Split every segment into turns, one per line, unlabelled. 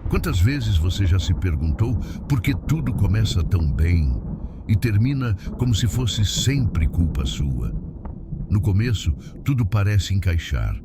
Quantas vezes você já se perguntou por que tudo começa tão bem e termina como se fosse sempre culpa sua? No começo, tudo parece encaixar.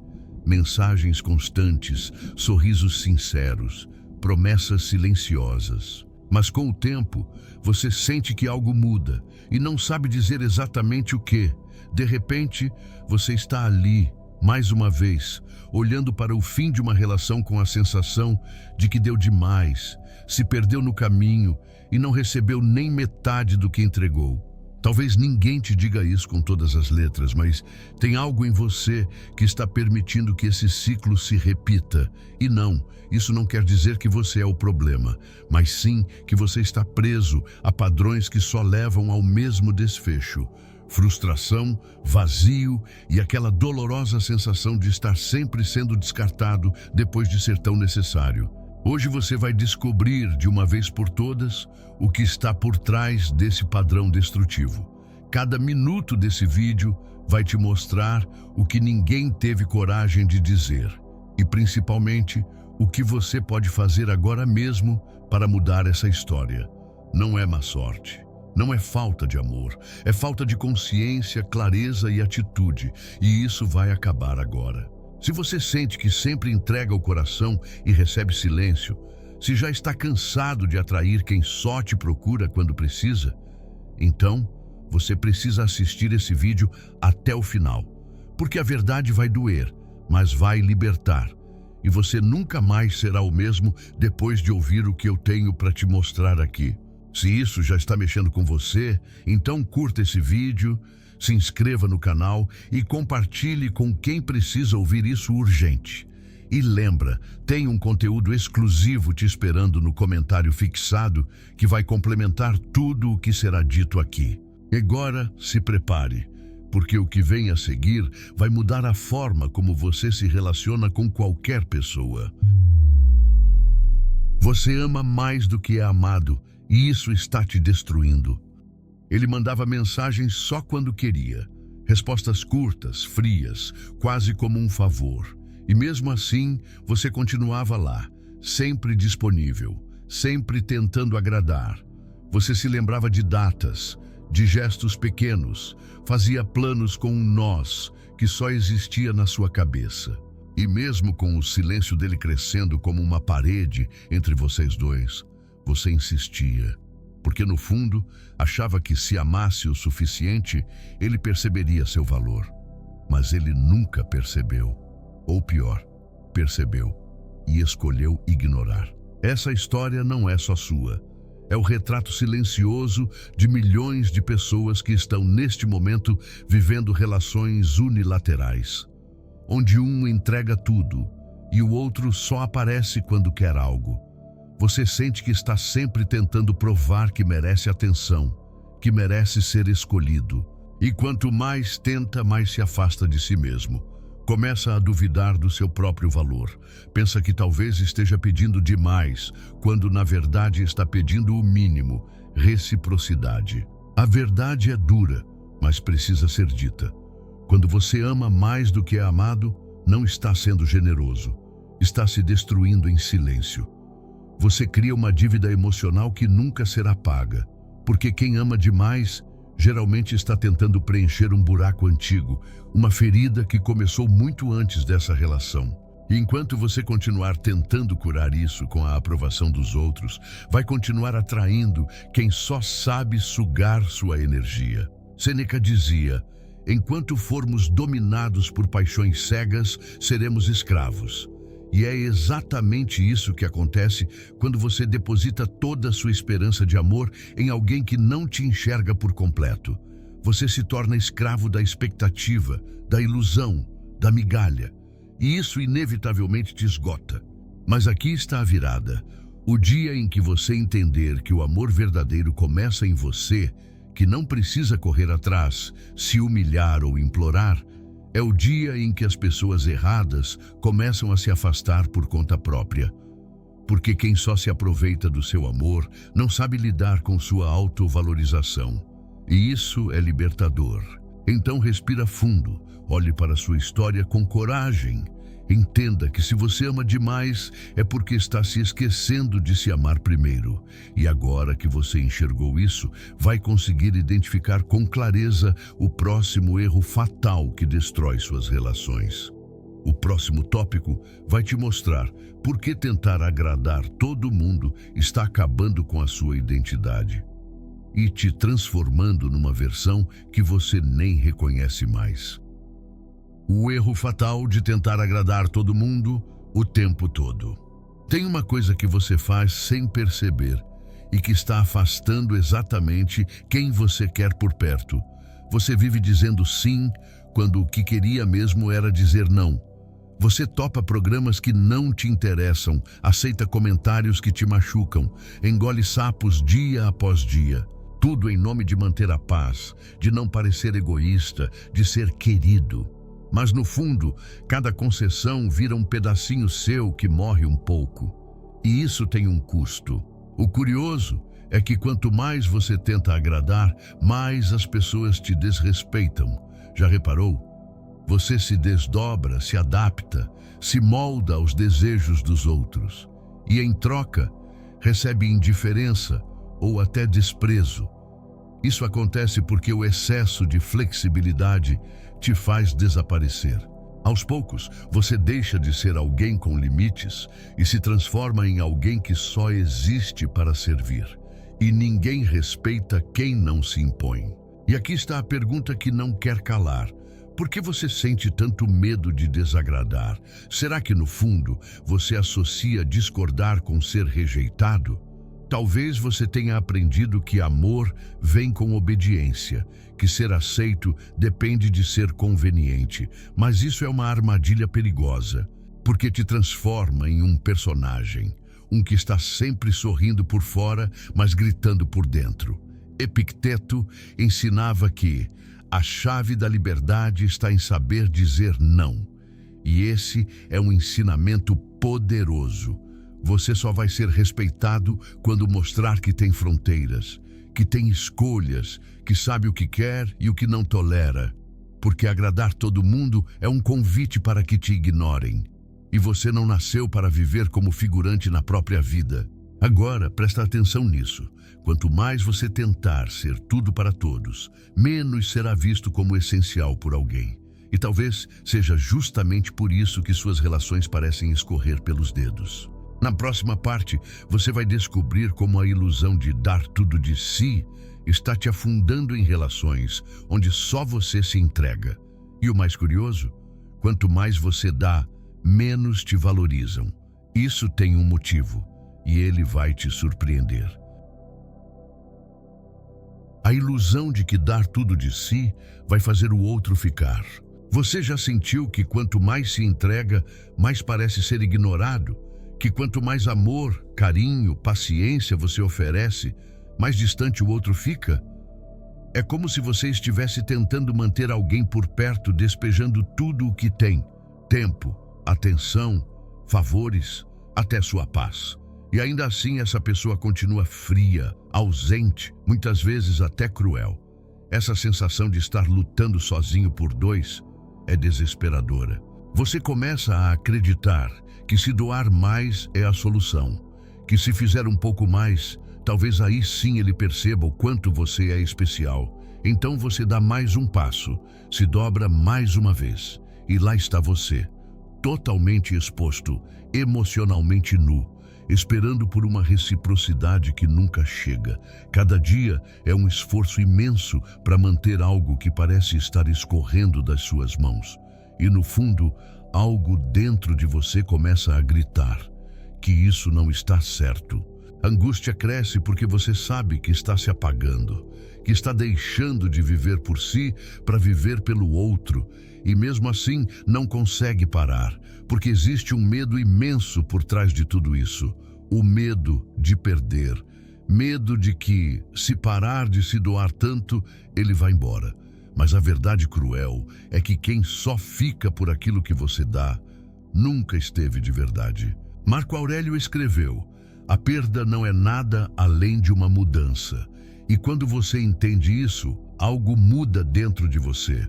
Mensagens constantes, sorrisos sinceros, promessas silenciosas. Mas com o tempo, você sente que algo muda e não sabe dizer exatamente o que. De repente, você está ali, mais uma vez, olhando para o fim de uma relação com a sensação de que deu demais, se perdeu no caminho e não recebeu nem metade do que entregou. Talvez ninguém te diga isso com todas as letras, mas tem algo em você que está permitindo que esse ciclo se repita. E não, isso não quer dizer que você é o problema, mas sim que você está preso a padrões que só levam ao mesmo desfecho. Frustração, vazio e aquela dolorosa sensação de estar sempre sendo descartado depois de ser tão necessário. Hoje você vai descobrir de uma vez por todas o que está por trás desse padrão destrutivo. Cada minuto desse vídeo vai te mostrar o que ninguém teve coragem de dizer e, principalmente, o que você pode fazer agora mesmo para mudar essa história. Não é má sorte. Não é falta de amor, é falta de consciência, clareza e atitude, e isso vai acabar agora. Se você sente que sempre entrega o coração e recebe silêncio, se já está cansado de atrair quem só te procura quando precisa, então você precisa assistir esse vídeo até o final, porque a verdade vai doer, mas vai libertar, e você nunca mais será o mesmo depois de ouvir o que eu tenho para te mostrar aqui. Se isso já está mexendo com você, então curta esse vídeo, se inscreva no canal e compartilhe com quem precisa ouvir isso urgente. E lembra, tem um conteúdo exclusivo te esperando no comentário fixado que vai complementar tudo o que será dito aqui. Agora se prepare, porque o que vem a seguir vai mudar a forma como você se relaciona com qualquer pessoa. Você ama mais do que é amado. E isso está te destruindo. Ele mandava mensagens só quando queria. Respostas curtas, frias, quase como um favor. E mesmo assim, você continuava lá, sempre disponível, sempre tentando agradar. Você se lembrava de datas, de gestos pequenos, fazia planos com um nós que só existia na sua cabeça. E mesmo com o silêncio dele crescendo como uma parede entre vocês dois, você insistia, porque no fundo achava que se amasse o suficiente, ele perceberia seu valor. Mas ele nunca percebeu, ou pior, percebeu e escolheu ignorar. Essa história não é só sua. É o retrato silencioso de milhões de pessoas que estão neste momento vivendo relações unilaterais, onde um entrega tudo e o outro só aparece quando quer algo. Você sente que está sempre tentando provar que merece atenção, que merece ser escolhido. E quanto mais tenta, mais se afasta de si mesmo. Começa a duvidar do seu próprio valor. Pensa que talvez esteja pedindo demais, quando na verdade está pedindo o mínimo, reciprocidade. A verdade é dura, mas precisa ser dita. Quando você ama mais do que é amado, não está sendo generoso. Está se destruindo em silêncio. Você cria uma dívida emocional que nunca será paga, porque quem ama demais geralmente está tentando preencher um buraco antigo, uma ferida que começou muito antes dessa relação. E enquanto você continuar tentando curar isso com a aprovação dos outros, vai continuar atraindo quem só sabe sugar sua energia. Sêneca dizia: enquanto formos dominados por paixões cegas, seremos escravos. E é exatamente isso que acontece quando você deposita toda a sua esperança de amor em alguém que não te enxerga por completo. Você se torna escravo da expectativa, da ilusão, da migalha. E isso inevitavelmente te esgota. Mas aqui está a virada. O dia em que você entender que o amor verdadeiro começa em você, que não precisa correr atrás, se humilhar ou implorar, é o dia em que as pessoas erradas começam a se afastar por conta própria. Porque quem só se aproveita do seu amor não sabe lidar com sua autovalorização. E isso é libertador. Então respira fundo, olhe para sua história com coragem Entenda que se você ama demais, é porque está se esquecendo de se amar primeiro. E agora que você enxergou isso, vai conseguir identificar com clareza o próximo erro fatal que destrói suas relações. O próximo tópico vai te mostrar por que tentar agradar todo mundo está acabando com a sua identidade e te transformando numa versão que você nem reconhece mais. O erro fatal de tentar agradar todo mundo o tempo todo. Tem uma coisa que você faz sem perceber e que está afastando exatamente quem você quer por perto. Você vive dizendo sim quando o que queria mesmo era dizer não. Você topa programas que não te interessam, aceita comentários que te machucam, engole sapos dia após dia. Tudo em nome de manter a paz, de não parecer egoísta, de ser querido. Mas no fundo, cada concessão vira um pedacinho seu que morre um pouco. E isso tem um custo. O curioso é que quanto mais você tenta agradar, mais as pessoas te desrespeitam. Já reparou? Você se desdobra, se adapta, se molda aos desejos dos outros. E em troca, recebe indiferença ou até desprezo. Isso acontece porque o excesso de flexibilidade te faz desaparecer. Aos poucos, você deixa de ser alguém com limites e se transforma em alguém que só existe para servir. E ninguém respeita quem não se impõe. E aqui está a pergunta que não quer calar. Por que você sente tanto medo de desagradar? Será que, no fundo, você associa discordar com ser rejeitado? Talvez você tenha aprendido que amor vem com obediência, que ser aceito depende de ser conveniente, mas isso é uma armadilha perigosa, porque te transforma em um personagem, um que está sempre sorrindo por fora, mas gritando por dentro. Epicteto ensinava que a chave da liberdade está em saber dizer não. E esse é um ensinamento poderoso. Você só vai ser respeitado quando mostrar que tem fronteiras, que tem escolhas, que sabe o que quer e o que não tolera. Porque agradar todo mundo é um convite para que te ignorem. E você não nasceu para viver como figurante na própria vida. Agora, presta atenção nisso. Quanto mais você tentar ser tudo para todos, menos será visto como essencial por alguém. E talvez seja justamente por isso que suas relações parecem escorrer pelos dedos. Na próxima parte, você vai descobrir como a ilusão de dar tudo de si está te afundando em relações onde só você se entrega. E o mais curioso, quanto mais você dá, menos te valorizam. Isso tem um motivo, e ele vai te surpreender. A ilusão de que dar tudo de si vai fazer o outro ficar. Você já sentiu que quanto mais se entrega, mais parece ser ignorado? Que quanto mais amor, carinho, paciência você oferece, mais distante o outro fica? É como se você estivesse tentando manter alguém por perto, despejando tudo o que tem: tempo, atenção, favores, até sua paz. E ainda assim essa pessoa continua fria, ausente, muitas vezes até cruel. Essa sensação de estar lutando sozinho por dois é desesperadora. Você começa a acreditar que se doar mais é a solução, que se fizer um pouco mais, talvez aí sim ele perceba o quanto você é especial. Então você dá mais um passo, se dobra mais uma vez, e lá está você, totalmente exposto, emocionalmente nu, esperando por uma reciprocidade que nunca chega. Cada dia é um esforço imenso para manter algo que parece estar escorrendo das suas mãos. E no fundo, algo dentro de você começa a gritar que isso não está certo. A angústia cresce porque você sabe que está se apagando, que está deixando de viver por si para viver pelo outro, e mesmo assim não consegue parar, porque existe um medo imenso por trás de tudo isso. O medo de perder, medo de que, se parar de se doar tanto, ele vai embora. Mas a verdade cruel é que quem só fica por aquilo que você dá, nunca esteve de verdade. Marco Aurélio escreveu: a perda não é nada além de uma mudança. E quando você entende isso, algo muda dentro de você.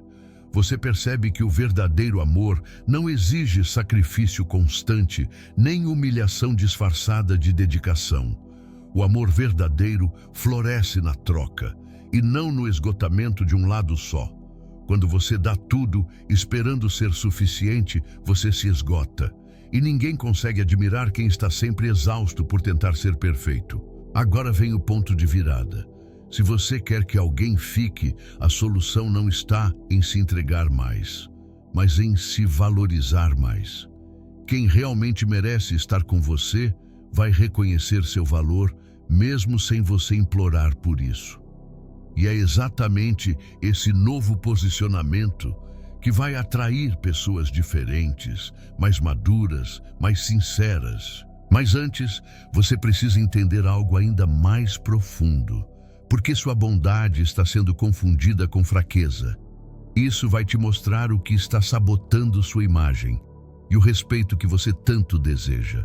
você percebe que o verdadeiro amor não exige sacrifício constante, nem humilhação disfarçada de dedicação. O amor verdadeiro floresce na troca, e não no esgotamento de um lado só. Quando você dá tudo, esperando ser suficiente, você se esgota. E ninguém consegue admirar quem está sempre exausto por tentar ser perfeito. Agora vem o ponto de virada. Se você quer que alguém fique, a solução não está em se entregar mais, mas em se valorizar mais. Quem realmente merece estar com você vai reconhecer seu valor, mesmo sem você implorar por isso. E é exatamente esse novo posicionamento que vai atrair pessoas diferentes, mais maduras, mais sinceras. Mas antes, você precisa entender algo ainda mais profundo. Porque sua bondade está sendo confundida com fraqueza. Isso vai te mostrar o que está sabotando sua imagem e o respeito que você tanto deseja.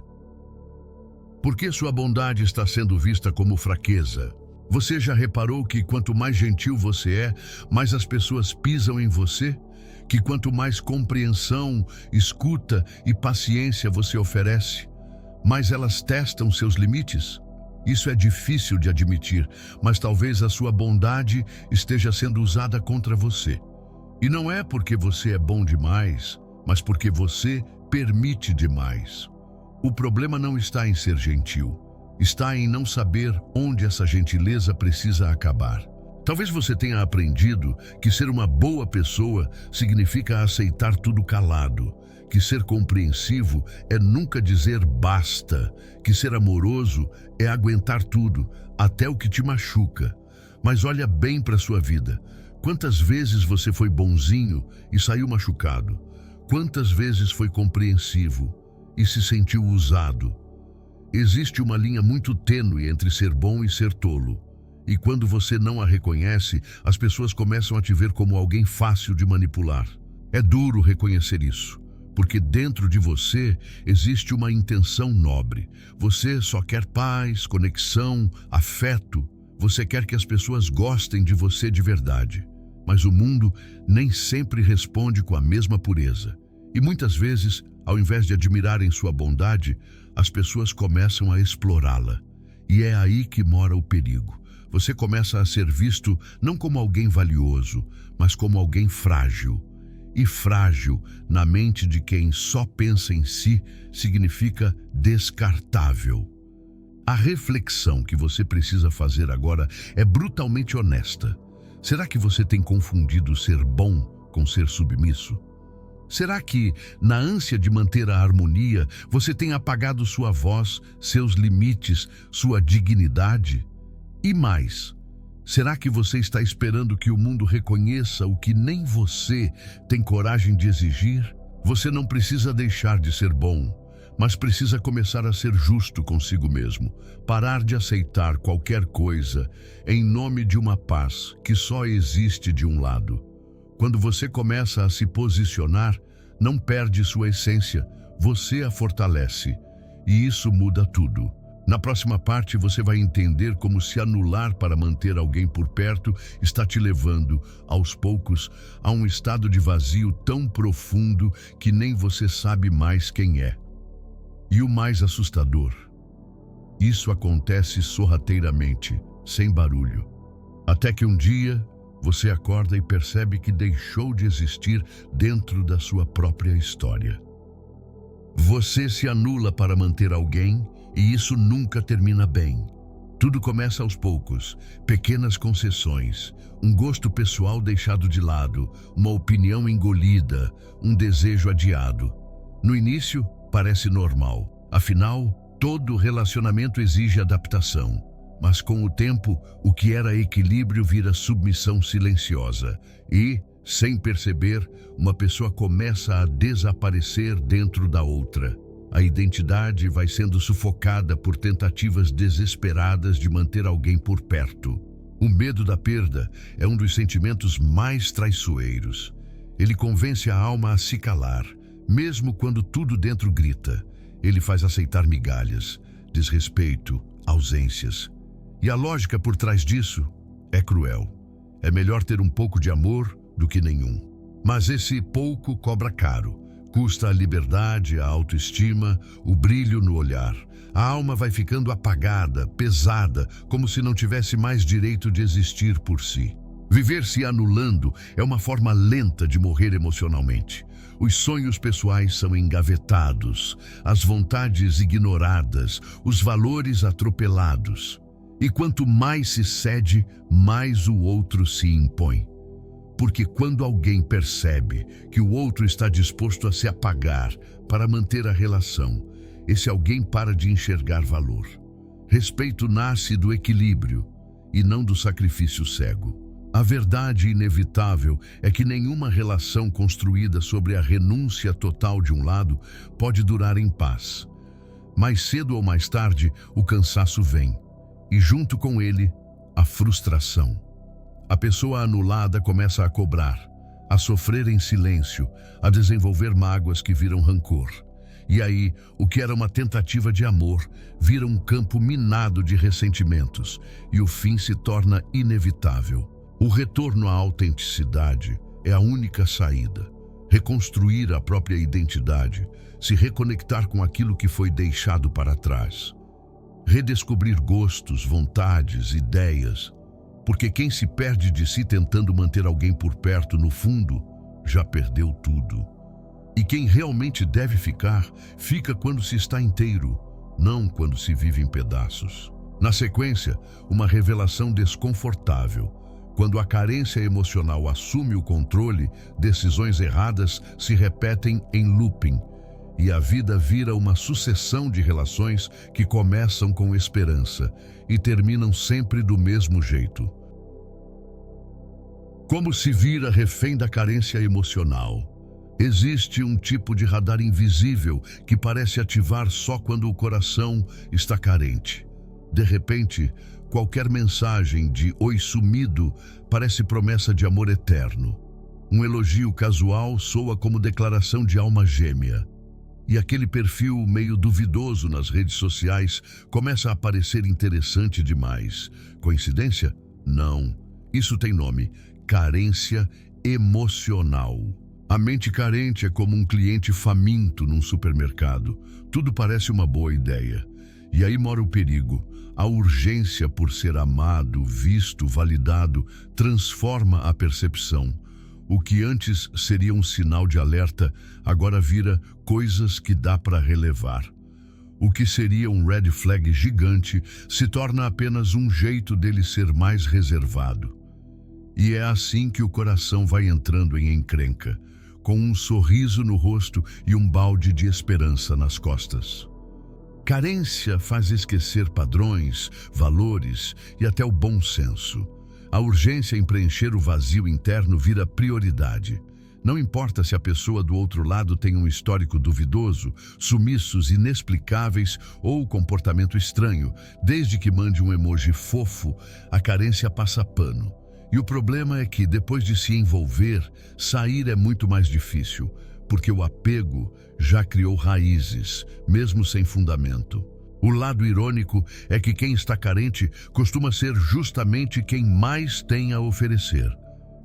Porque sua bondade está sendo vista como fraqueza? Você já reparou que quanto mais gentil você é, mais as pessoas pisam em você? Que quanto mais compreensão, escuta e paciência você oferece, mais elas testam seus limites? Isso é difícil de admitir, mas talvez a sua bondade esteja sendo usada contra você. E não é porque você é bom demais, mas porque você permite demais. O problema não está em ser gentil, está em não saber onde essa gentileza precisa acabar. Talvez você tenha aprendido que ser uma boa pessoa significa aceitar tudo calado, que ser compreensivo é nunca dizer basta, que ser amoroso é aguentar tudo, até o que te machuca. Mas olha bem para sua vida. Quantas vezes você foi bonzinho e saiu machucado? Quantas vezes foi compreensivo e se sentiu usado? Existe uma linha muito tênue entre ser bom e ser tolo. E quando você não a reconhece, as pessoas começam a te ver como alguém fácil de manipular. É duro reconhecer isso, porque dentro de você existe uma intenção nobre. Você só quer paz, conexão, afeto. Você quer que as pessoas gostem de você de verdade. Mas o mundo nem sempre responde com a mesma pureza. E muitas vezes, ao invés de admirarem sua bondade, as pessoas começam a explorá-la. E é aí que mora o perigo. Você começa a ser visto não como alguém valioso, mas como alguém frágil. E frágil, na mente de quem só pensa em si, significa descartável. A reflexão que você precisa fazer agora é brutalmente honesta. Será que você tem confundido ser bom com ser submisso? Será que, na ânsia de manter a harmonia, você tem apagado sua voz, seus limites, sua dignidade? E mais, será que você está esperando que o mundo reconheça o que nem você tem coragem de exigir? Você não precisa deixar de ser bom, mas precisa começar a ser justo consigo mesmo, parar de aceitar qualquer coisa em nome de uma paz que só existe de um lado. Quando você começa a se posicionar, não perde sua essência, você a fortalece, e isso muda tudo. Na próxima parte você vai entender como se anular para manter alguém por perto está te levando, aos poucos, a um estado de vazio tão profundo que nem você sabe mais quem é. E o mais assustador, isso acontece sorrateiramente, sem barulho. Até que um dia, você acorda e percebe que deixou de existir dentro da sua própria história. Você se anula para manter alguém e isso nunca termina bem. Tudo começa aos poucos, pequenas concessões, um gosto pessoal deixado de lado, uma opinião engolida, um desejo adiado. No início, parece normal. Afinal, todo relacionamento exige adaptação. Mas com o tempo, o que era equilíbrio vira submissão silenciosa. E, sem perceber, uma pessoa começa a desaparecer dentro da outra. A identidade vai sendo sufocada por tentativas desesperadas de manter alguém por perto. O medo da perda é um dos sentimentos mais traiçoeiros. Ele convence a alma a se calar, mesmo quando tudo dentro grita. Ele faz aceitar migalhas, desrespeito, ausências. E a lógica por trás disso é cruel. É melhor ter um pouco de amor do que nenhum. Mas esse pouco cobra caro. Custa a liberdade, a autoestima, o brilho no olhar. A alma vai ficando apagada, pesada, como se não tivesse mais direito de existir por si. Viver se anulando é uma forma lenta de morrer emocionalmente. Os sonhos pessoais são engavetados, as vontades ignoradas, os valores atropelados. E quanto mais se cede, mais o outro se impõe. Porque quando alguém percebe que o outro está disposto a se apagar para manter a relação, esse alguém para de enxergar valor. Respeito nasce do equilíbrio e não do sacrifício cego. A verdade inevitável é que nenhuma relação construída sobre a renúncia total de um lado pode durar em paz. Mais cedo ou mais tarde, o cansaço vem, e junto com ele, a frustração. A pessoa anulada começa a cobrar, a sofrer em silêncio, a desenvolver mágoas que viram rancor. E aí, o que era uma tentativa de amor vira um campo minado de ressentimentos, e o fim se torna inevitável. O retorno à autenticidade é a única saída. Reconstruir a própria identidade, se reconectar com aquilo que foi deixado para trás. Redescobrir gostos, vontades, ideias. Porque quem se perde de si tentando manter alguém por perto, no fundo, já perdeu tudo. E quem realmente deve ficar, fica quando se está inteiro, não quando se vive em pedaços. Na sequência, uma revelação desconfortável. Quando a carência emocional assume o controle, decisões erradas se repetem em looping. E a vida vira uma sucessão de relações que começam com esperança e terminam sempre do mesmo jeito. Como se vira refém da carência emocional? Existe um tipo de radar invisível que parece ativar só quando o coração está carente. De repente, qualquer mensagem de "oi sumido" parece promessa de amor eterno. Um elogio casual soa como declaração de alma gêmea. E aquele perfil meio duvidoso nas redes sociais começa a parecer interessante demais. Coincidência? Não. Isso tem nome: carência emocional. A mente carente é como um cliente faminto num supermercado. Tudo parece uma boa ideia. E aí mora o perigo. A urgência por ser amado, visto, validado, transforma a percepção. O que antes seria um sinal de alerta, agora vira coisas que dá para relevar. O que seria um red flag gigante se torna apenas um jeito dele ser mais reservado. E é assim que o coração vai entrando em encrenca, com um sorriso no rosto e um balde de esperança nas costas. Carência faz esquecer padrões, valores e até o bom senso. A urgência em preencher o vazio interno vira prioridade. Não importa se a pessoa do outro lado tem um histórico duvidoso, sumiços inexplicáveis ou comportamento estranho, desde que mande um emoji fofo, a carência passa pano. E o problema é que, depois de se envolver, sair é muito mais difícil, porque o apego já criou raízes, mesmo sem fundamento. O lado irônico é que quem está carente costuma ser justamente quem mais tem a oferecer.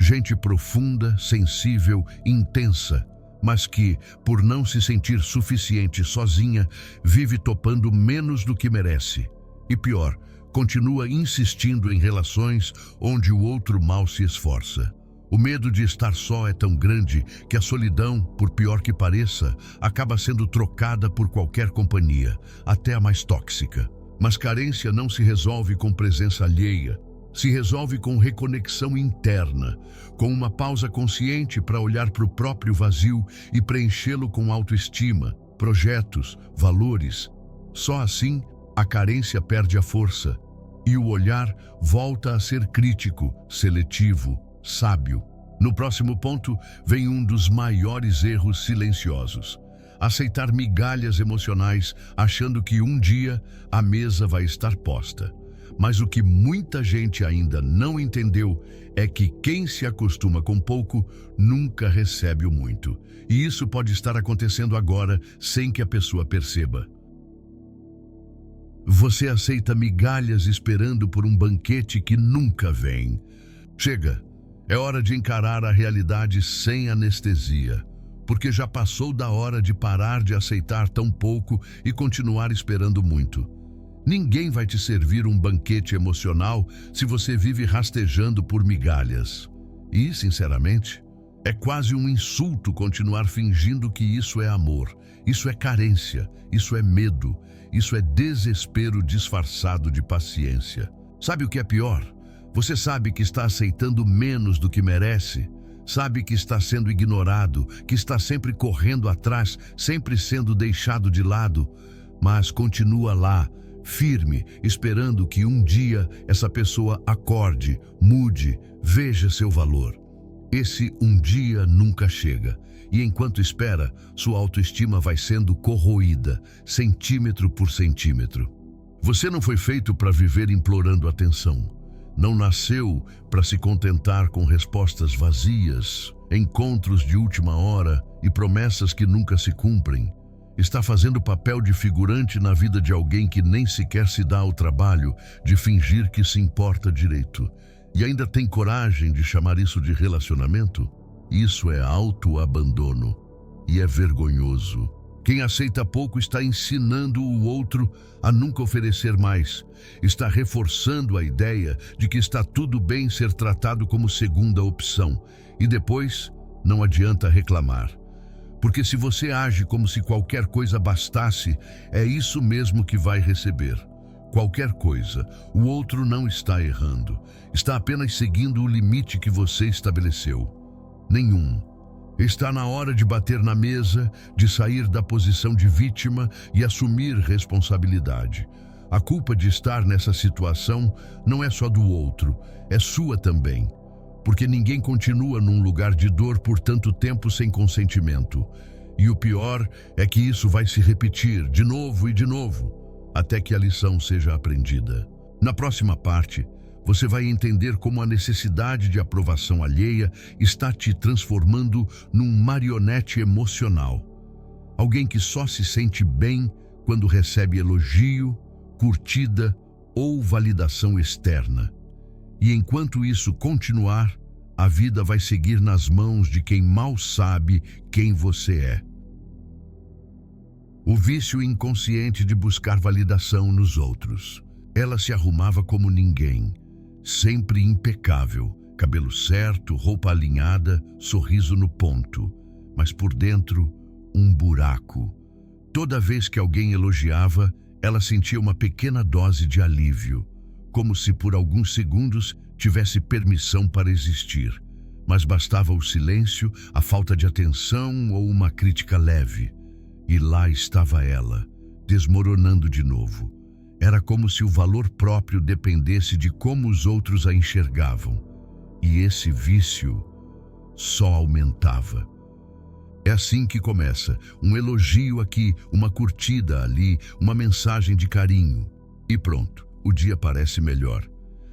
Gente profunda, sensível, intensa, mas que, por não se sentir suficiente sozinha, vive topando menos do que merece. E pior, continua insistindo em relações onde o outro mal se esforça. O medo de estar só é tão grande que a solidão, por pior que pareça, acaba sendo trocada por qualquer companhia, até a mais tóxica. Mas carência não se resolve com presença alheia, se resolve com reconexão interna, com uma pausa consciente para olhar para o próprio vazio e preenchê-lo com autoestima, projetos, valores. Só assim, a carência perde a força e o olhar volta a ser crítico, seletivo, sábio. No próximo ponto, vem um dos maiores erros silenciosos: aceitar migalhas emocionais achando que um dia a mesa vai estar posta. Mas o que muita gente ainda não entendeu é que quem se acostuma com pouco nunca recebe o muito. E isso pode estar acontecendo agora sem que a pessoa perceba. Você aceita migalhas esperando por um banquete que nunca vem. Chega, É hora de encarar a realidade sem anestesia, porque já passou da hora de parar de aceitar tão pouco e continuar esperando muito. Ninguém vai te servir um banquete emocional se você vive rastejando por migalhas. E, sinceramente, é quase um insulto continuar fingindo que isso é amor. Isso é carência, isso é medo, isso é desespero disfarçado de paciência. Sabe o que é pior? Você sabe que está aceitando menos do que merece. Sabe que está sendo ignorado, que está sempre correndo atrás, sempre sendo deixado de lado, mas continua lá, firme, esperando que um dia essa pessoa acorde, mude, veja seu valor. Esse um dia nunca chega, e enquanto espera, sua autoestima vai sendo corroída, centímetro por centímetro. Você não foi feito para viver implorando atenção. Não nasceu para se contentar com respostas vazias, encontros de última hora e promessas que nunca se cumprem. Está fazendo papel de figurante na vida de alguém que nem sequer se dá ao trabalho de fingir que se importa direito. E ainda tem coragem de chamar isso de relacionamento? Isso é autoabandono e é vergonhoso. Quem aceita pouco está ensinando o outro a nunca oferecer mais. Está reforçando a ideia de que está tudo bem ser tratado como segunda opção. E depois, não adianta reclamar. Porque se você age como se qualquer coisa bastasse, é isso mesmo que vai receber. Qualquer coisa. O outro não está errando. Está apenas seguindo o limite que você estabeleceu. Nenhum. Está na hora de bater na mesa, de sair da posição de vítima e assumir responsabilidade. A culpa de estar nessa situação não é só do outro, é sua também. Porque ninguém continua num lugar de dor por tanto tempo sem consentimento. E o pior é que isso vai se repetir de novo e de novo, até que a lição seja aprendida. Na próxima parte, você vai entender como a necessidade de aprovação alheia está te transformando num marionete emocional. Alguém que só se sente bem quando recebe elogio, curtida ou validação externa. E enquanto isso continuar, a vida vai seguir nas mãos de quem mal sabe quem você é. O vício inconsciente de buscar validação nos outros. Ela se arrumava como ninguém, sempre impecável, cabelo certo, roupa alinhada, sorriso no ponto, mas por dentro, um buraco. Toda vez que alguém elogiava, ela sentia uma pequena dose de alívio, como se por alguns segundos tivesse permissão para existir. Mas bastava o silêncio, a falta de atenção ou uma crítica leve. E lá estava ela, desmoronando de novo. Era como se o valor próprio dependesse de como os outros a enxergavam. E esse vício só aumentava. É assim que começa, um elogio aqui, uma curtida ali, uma mensagem de carinho. E pronto, o dia parece melhor.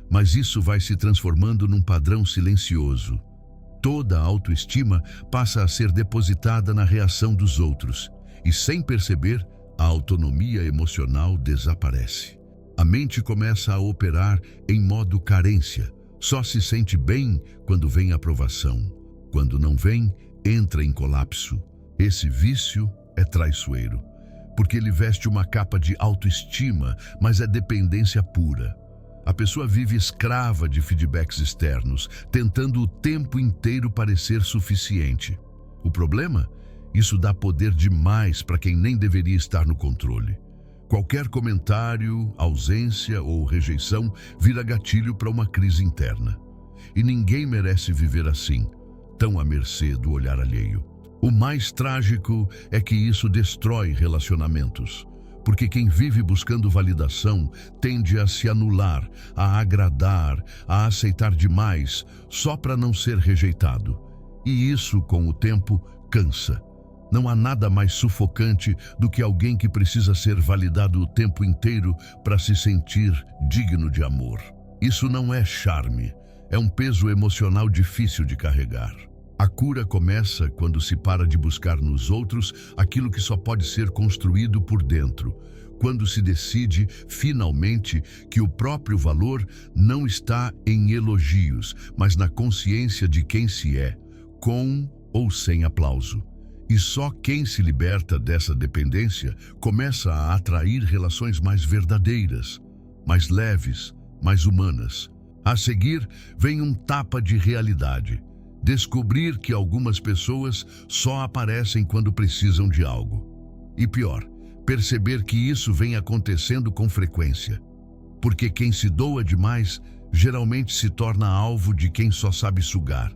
Mas isso vai se transformando num padrão silencioso. Toda a autoestima passa a ser depositada na reação dos outros. E sem perceber, a autonomia emocional desaparece. A mente começa a operar em modo carência. Só se sente bem quando vem aprovação. Quando não vem, entra em colapso. Esse vício é traiçoeiro, porque ele veste uma capa de autoestima, mas é dependência pura. A pessoa vive escrava de feedbacks externos, tentando o tempo inteiro parecer suficiente. O problema? Isso dá poder demais para quem nem deveria estar no controle. Qualquer comentário, ausência ou rejeição vira gatilho para uma crise interna. E ninguém merece viver assim, tão à mercê do olhar alheio. O mais trágico é que isso destrói relacionamentos. Porque quem vive buscando validação tende a se anular, a agradar, a aceitar demais, só para não ser rejeitado. E isso, com o tempo, cansa. Não há nada mais sufocante do que alguém que precisa ser validado o tempo inteiro para se sentir digno de amor. Isso não é charme, é um peso emocional difícil de carregar. A cura começa quando se para de buscar nos outros aquilo que só pode ser construído por dentro. quando se decide, finalmente, que o próprio valor não está em elogios, mas na consciência de quem se é, com ou sem aplauso. E só quem se liberta dessa dependência começa a atrair relações mais verdadeiras, mais leves, mais humanas. A seguir, vem um tapa de realidade. Descobrir que algumas pessoas só aparecem quando precisam de algo. E pior, perceber que isso vem acontecendo com frequência. Porque quem se doa demais geralmente se torna alvo de quem só sabe sugar.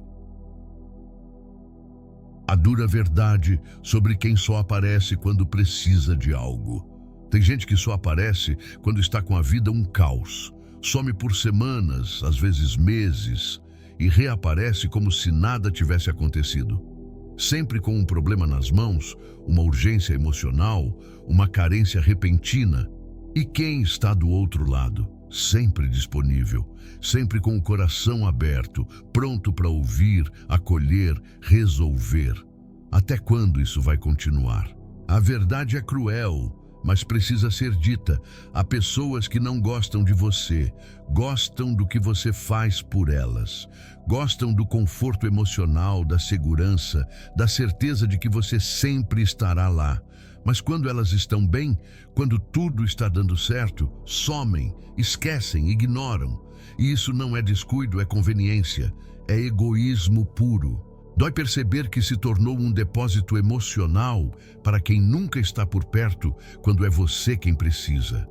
A dura verdade sobre quem só aparece quando precisa de algo. Tem gente que só aparece quando está com a vida um caos. Some por semanas, às vezes meses, e reaparece como se nada tivesse acontecido. Sempre com um problema nas mãos, uma urgência emocional, uma carência repentina. E quem está do outro lado? Sempre disponível, sempre com o coração aberto, pronto para ouvir, acolher, resolver. Até quando isso vai continuar? A verdade é cruel, mas precisa ser dita. Há pessoas que não gostam de você, gostam do que você faz por elas. Gostam do conforto emocional, da segurança, da certeza de que você sempre estará lá. Mas quando elas estão bem, quando tudo está dando certo, somem, esquecem, ignoram. E isso não é descuido, é conveniência, é egoísmo puro. Dói perceber que se tornou um depósito emocional para quem nunca está por perto quando é você quem precisa.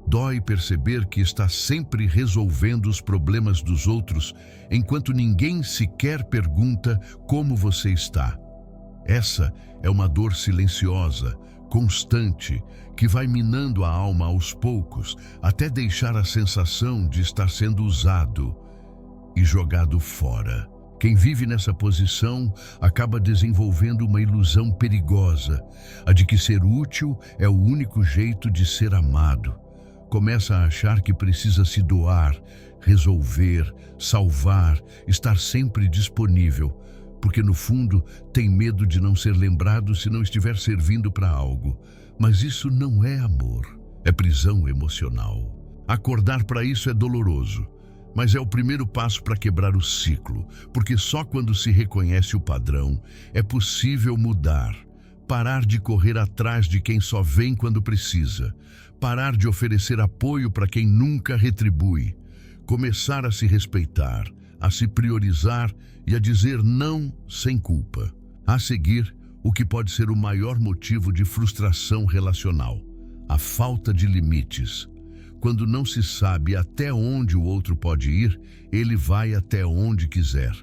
Dói perceber que está sempre resolvendo os problemas dos outros enquanto ninguém sequer pergunta como você está. Essa é uma dor silenciosa, constante, que vai minando a alma aos poucos, até deixar a sensação de estar sendo usado e jogado fora. Quem vive nessa posição acaba desenvolvendo uma ilusão perigosa, a de que ser útil é o único jeito de ser amado. Começa a achar que precisa se doar, resolver, salvar, estar sempre disponível, porque no fundo tem medo de não ser lembrado se não estiver servindo para algo. Mas isso não é amor, é prisão emocional. Acordar para isso é doloroso, mas é o primeiro passo para quebrar o ciclo, porque só quando se reconhece o padrão é possível mudar. Parar de correr atrás de quem só vem quando precisa, parar de oferecer apoio para quem nunca retribui, começar a se respeitar, a se priorizar e a dizer não sem culpa. A seguir, o que pode ser o maior motivo de frustração relacional: a falta de limites. Quando não se sabe até onde o outro pode ir, ele vai até onde quiser.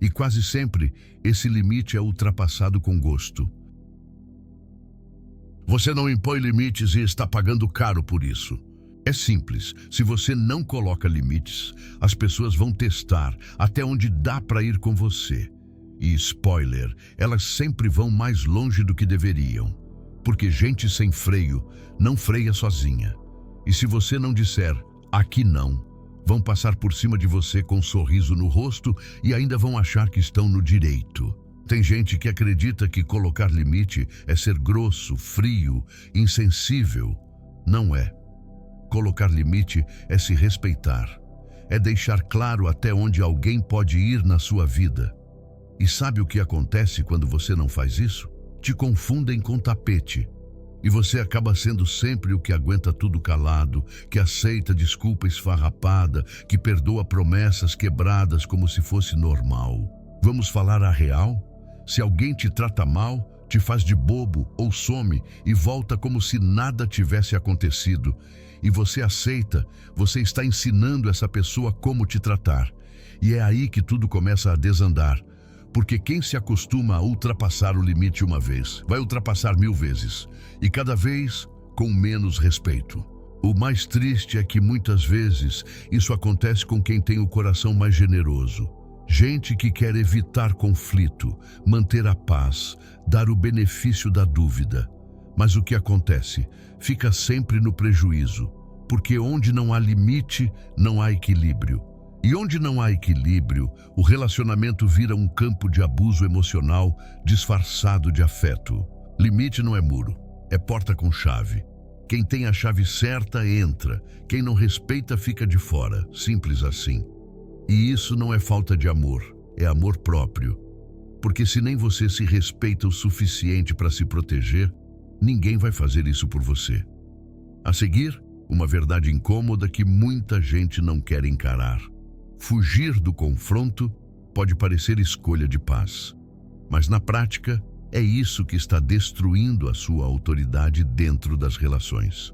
E quase sempre, esse limite é ultrapassado com gosto. Você não impõe limites e está pagando caro por isso. É simples, se você não coloca limites, as pessoas vão testar até onde dá para ir com você. E spoiler, elas sempre vão mais longe do que deveriam. Porque gente sem freio não freia sozinha. E se você não disser, aqui não, vão passar por cima de você com um sorriso no rosto e ainda vão achar que estão no direito. Tem gente que acredita que colocar limite é ser grosso, frio, insensível. Não é. Colocar limite é se respeitar. É deixar claro até onde alguém pode ir na sua vida. E sabe o que acontece quando você não faz isso? Te confundem com tapete. E você acaba sendo sempre o que aguenta tudo calado, que aceita desculpa esfarrapada, que perdoa promessas quebradas como se fosse normal. Vamos falar a real? Se alguém te trata mal, te faz de bobo ou some e volta como se nada tivesse acontecido, e você aceita, você está ensinando essa pessoa como te tratar. E é aí que tudo começa a desandar. Porque quem se acostuma a ultrapassar o limite uma vez, vai ultrapassar 1000 vezes, e cada vez com menos respeito. O mais triste é que muitas vezes isso acontece com quem tem o coração mais generoso. Gente que quer evitar conflito, manter a paz, dar o benefício da dúvida. Mas o que acontece? Fica sempre no prejuízo, porque onde não há limite, não há equilíbrio. E onde não há equilíbrio, o relacionamento vira um campo de abuso emocional disfarçado de afeto. Limite não é muro, é porta com chave. Quem tem a chave certa entra, quem não respeita fica de fora, simples assim. E isso não é falta de amor, é amor próprio. Porque se nem você se respeita o suficiente para se proteger, ninguém vai fazer isso por você. A seguir, uma verdade incômoda que muita gente não quer encarar. Fugir do confronto pode parecer escolha de paz, mas na prática é isso que está destruindo a sua autoridade dentro das relações.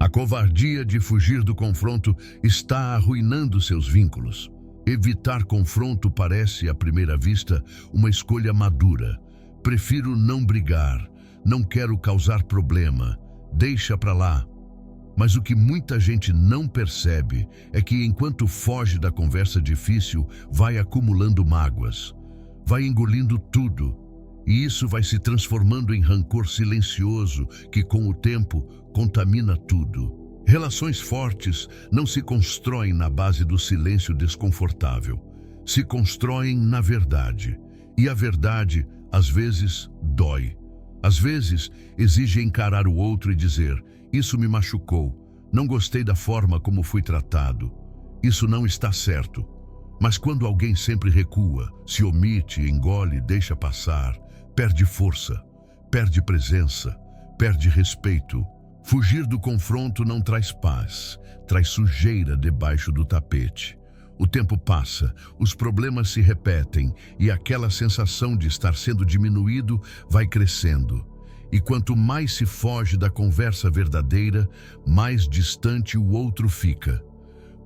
A covardia de fugir do confronto está arruinando seus vínculos. Evitar confronto parece, à primeira vista, uma escolha madura. Prefiro não brigar, não quero causar problema, deixa pra lá. Mas o que muita gente não percebe é que enquanto foge da conversa difícil, vai acumulando mágoas, vai engolindo tudo, e isso vai se transformando em rancor silencioso que, com o tempo, contamina tudo. Relações fortes não se constroem na base do silêncio desconfortável, se constroem na verdade. E a verdade, às vezes, dói. Às vezes, exige encarar o outro e dizer: isso me machucou, não gostei da forma como fui tratado, isso não está certo. Mas quando alguém sempre recua, se omite, engole, deixa passar, perde força, perde presença, perde respeito. Fugir do confronto não traz paz, traz sujeira debaixo do tapete. O tempo passa, os problemas se repetem e aquela sensação de estar sendo diminuído vai crescendo. E quanto mais se foge da conversa verdadeira, mais distante o outro fica.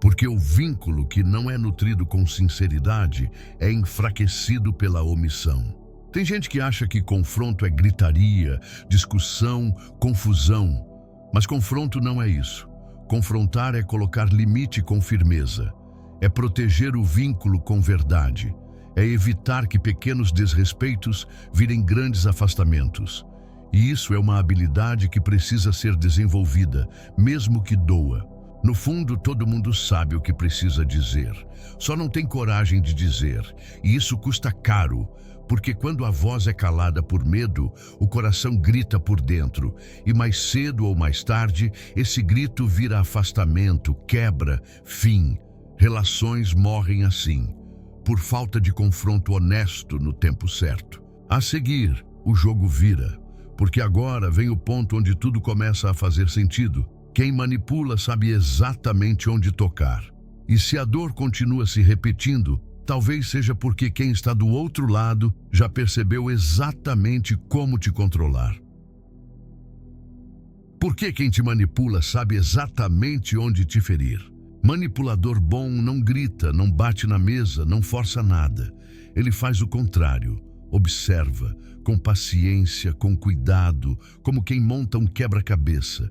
Porque o vínculo que não é nutrido com sinceridade é enfraquecido pela omissão. Tem gente que acha que confronto é gritaria, discussão, confusão. Mas confronto não é isso. Confrontar é colocar limite com firmeza. É proteger o vínculo com verdade. É evitar que pequenos desrespeitos virem grandes afastamentos. E isso é uma habilidade que precisa ser desenvolvida, mesmo que doa. No fundo, todo mundo sabe o que precisa dizer, só não tem coragem de dizer, e isso custa caro, porque quando a voz é calada por medo, o coração grita por dentro, e mais cedo ou mais tarde, esse grito vira afastamento, quebra, fim. Relações morrem assim, por falta de confronto honesto no tempo certo. A seguir, o jogo vira, porque agora vem o ponto onde tudo começa a fazer sentido. Quem manipula sabe exatamente onde tocar. E se a dor continua se repetindo, talvez seja porque quem está do outro lado já percebeu exatamente como te controlar. Porque quem te manipula sabe exatamente onde te ferir. Manipulador bom não grita, não bate na mesa, não força nada. Ele faz o contrário. Observa, com paciência, com cuidado, como quem monta um quebra-cabeça.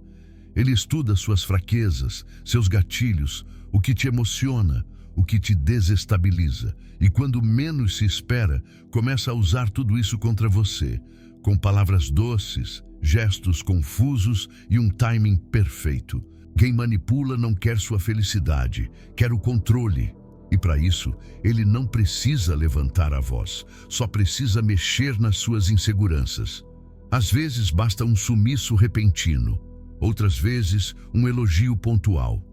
Ele estuda suas fraquezas, seus gatilhos, o que te emociona, o que te desestabiliza. E quando menos se espera, começa a usar tudo isso contra você, com palavras doces, gestos confusos e um timing perfeito. Quem manipula não quer sua felicidade, quer o controle. E para isso, ele não precisa levantar a voz, só precisa mexer nas suas inseguranças. Às vezes basta um sumiço repentino. Outras vezes, um elogio pontual,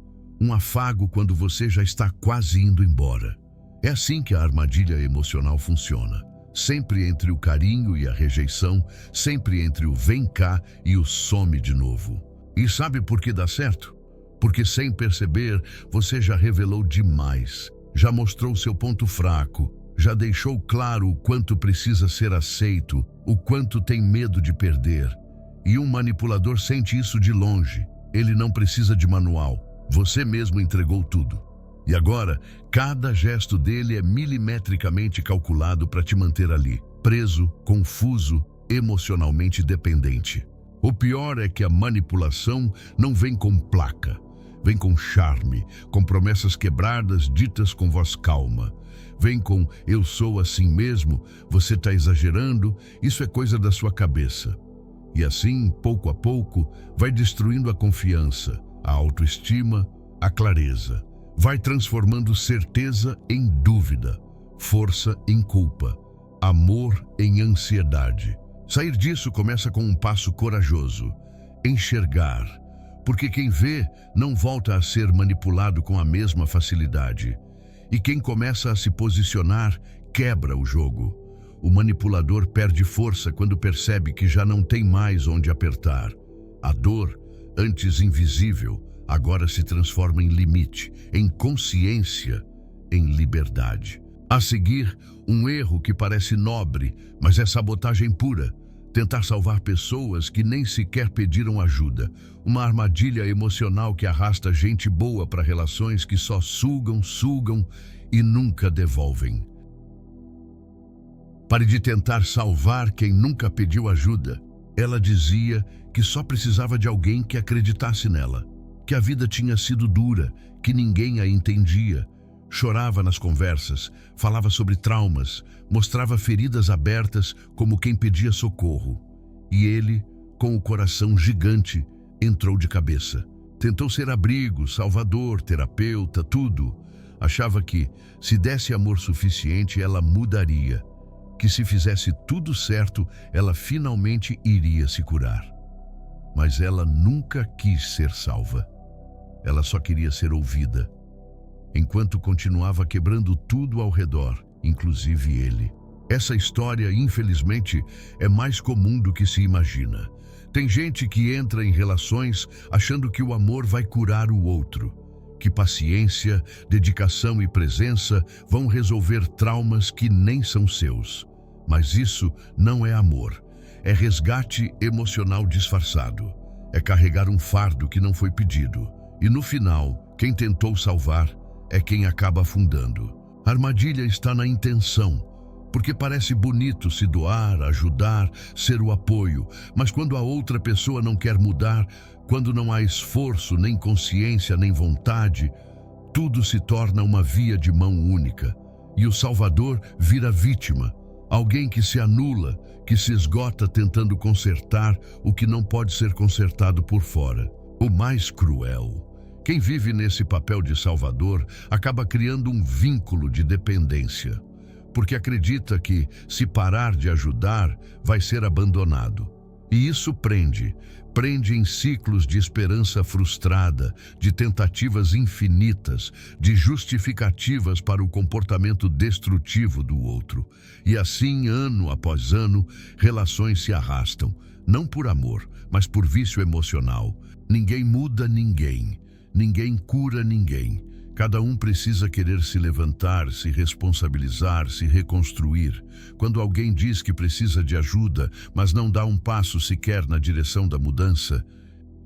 um afago quando você já está quase indo embora. É assim que a armadilha emocional funciona. Sempre entre o carinho e a rejeição, sempre entre o vem cá e o some de novo. E sabe por que dá certo? Porque sem perceber, você já revelou demais, já mostrou seu ponto fraco, já deixou claro o quanto precisa ser aceito, o quanto tem medo de perder. E um manipulador sente isso de longe. Ele não precisa de manual. Você mesmo entregou tudo. E agora, cada gesto dele é milimetricamente calculado para te manter ali, preso, confuso, emocionalmente dependente. O pior é que a manipulação não vem com placa. Vem com charme, com promessas quebradas ditas com voz calma. Vem com eu sou assim mesmo, você está exagerando, isso é coisa da sua cabeça. E assim, pouco a pouco, vai destruindo a confiança, a autoestima, a clareza. Vai transformando certeza em dúvida, força em culpa, amor em ansiedade. Sair disso começa com um passo corajoso. enxergar, porque quem vê não volta a ser manipulado com a mesma facilidade. E quem começa a se posicionar quebra o jogo. O manipulador perde força quando percebe que já não tem mais onde apertar. A dor, antes invisível, agora se transforma em limite, em consciência, em liberdade. A seguir, um erro que parece nobre, mas é sabotagem pura. Tentar salvar pessoas que nem sequer pediram ajuda. Uma armadilha emocional que arrasta gente boa para relações que só sugam e nunca devolvem. Pare de tentar salvar quem nunca pediu ajuda. Ela dizia que só precisava de alguém que acreditasse nela, que a vida tinha sido dura, que ninguém a entendia. Chorava nas conversas, falava sobre traumas, mostrava feridas abertas como quem pedia socorro. E ele, com o coração gigante, entrou de cabeça. Tentou ser abrigo, salvador, terapeuta, tudo. Achava que, se desse amor suficiente, ela mudaria. Que se fizesse tudo certo, ela finalmente iria se curar. Mas ela nunca quis ser salva. Ela só queria ser ouvida. Enquanto continuava quebrando tudo ao redor, inclusive ele. Essa história, infelizmente, é mais comum do que se imagina. Tem gente que entra em relações achando que o amor vai curar o outro, que paciência, dedicação e presença vão resolver traumas que nem são seus. Mas isso não é amor, é resgate emocional disfarçado. É carregar um fardo que não foi pedido. E no final, quem tentou salvar é quem acaba afundando. A armadilha está na intenção, porque parece bonito se doar, ajudar, ser o apoio, mas quando a outra pessoa não quer mudar, quando não há esforço, nem consciência, nem vontade, tudo se torna uma via de mão única. E o salvador vira vítima, alguém que se anula, que se esgota tentando consertar o que não pode ser consertado por fora. O mais cruel: quem vive nesse papel de salvador acaba criando um vínculo de dependência, porque acredita que, se parar de ajudar, vai ser abandonado. E isso prende em ciclos de esperança frustrada, de tentativas infinitas, de justificativas para o comportamento destrutivo do outro. E assim, ano após ano, relações se arrastam, não por amor, mas por vício emocional. Ninguém muda ninguém. Ninguém cura ninguém. Cada um precisa querer se levantar, se responsabilizar, se reconstruir. Quando alguém diz que precisa de ajuda, mas não dá um passo sequer na direção da mudança,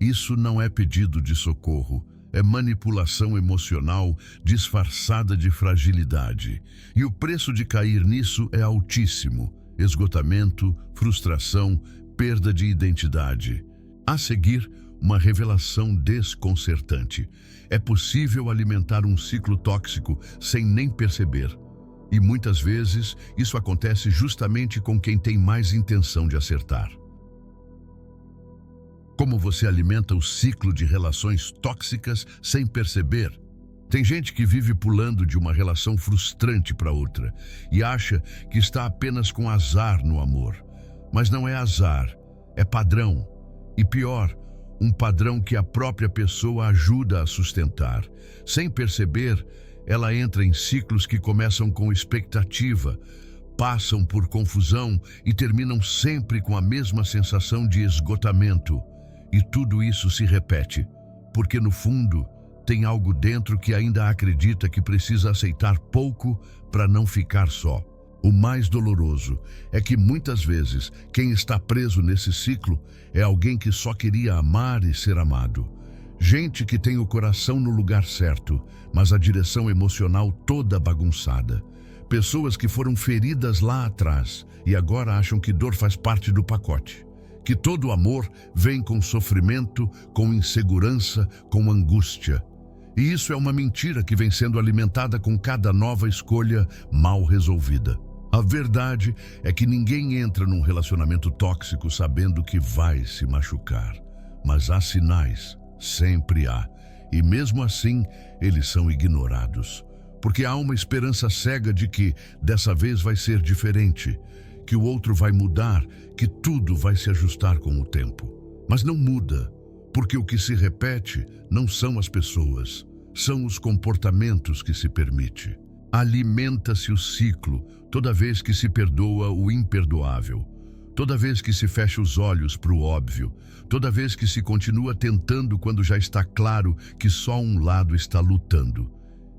isso não é pedido de socorro, é manipulação emocional disfarçada de fragilidade. E o preço de cair nisso é altíssimo: esgotamento, frustração, perda de identidade. A seguir, uma revelação desconcertante. É possível alimentar um ciclo tóxico sem nem perceber. E muitas vezes isso acontece justamente com quem tem mais intenção de acertar. Como você alimenta o ciclo de relações tóxicas sem perceber? Tem gente que vive pulando de uma relação frustrante para outra e acha que está apenas com azar no amor. Mas não é azar, é padrão. E pior, um padrão que a própria pessoa ajuda a sustentar. Sem perceber, ela entra em ciclos que começam com expectativa, passam por confusão e terminam sempre com a mesma sensação de esgotamento. E tudo isso se repete, porque no fundo tem algo dentro que ainda acredita que precisa aceitar pouco para não ficar só. O mais doloroso é que muitas vezes quem está preso nesse ciclo é alguém que só queria amar e ser amado. Gente que tem o coração no lugar certo, mas a direção emocional toda bagunçada. Pessoas que foram feridas lá atrás e agora acham que dor faz parte do pacote. Que todo amor vem com sofrimento, com insegurança, com angústia. E isso é uma mentira que vem sendo alimentada com cada nova escolha mal resolvida. A verdade é que ninguém entra num relacionamento tóxico sabendo que vai se machucar. Mas há sinais, sempre há. E mesmo assim, eles são ignorados. Porque há uma esperança cega de que dessa vez vai ser diferente, que o outro vai mudar, que tudo vai se ajustar com o tempo. Mas não muda, porque o que se repete não são as pessoas, são os comportamentos que se permite. Alimenta-se o ciclo toda vez que se perdoa o imperdoável, toda vez que se fecha os olhos para o óbvio, toda vez que se continua tentando quando já está claro que só um lado está lutando.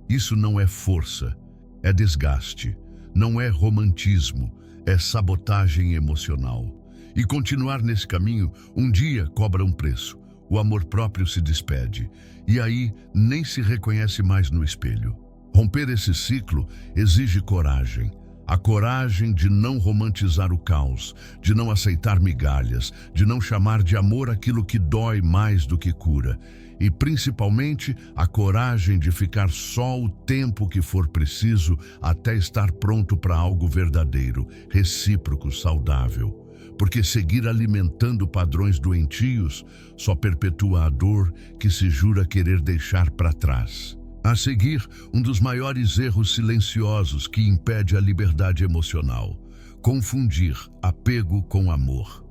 Isso não é força, é desgaste, não é romantismo, é sabotagem emocional. E continuar nesse caminho, um dia cobra um preço. O amor próprio se despede, e aí nem se reconhece mais no espelho. Romper esse ciclo exige coragem. A coragem de não romantizar o caos, de não aceitar migalhas, de não chamar de amor aquilo que dói mais do que cura. E principalmente a coragem de ficar só o tempo que for preciso até estar pronto para algo verdadeiro, recíproco, saudável. Porque seguir alimentando padrões doentios só perpetua a dor que se jura querer deixar para trás. A seguir, um dos maiores erros silenciosos que impede a liberdade emocional: confundir apego com amor.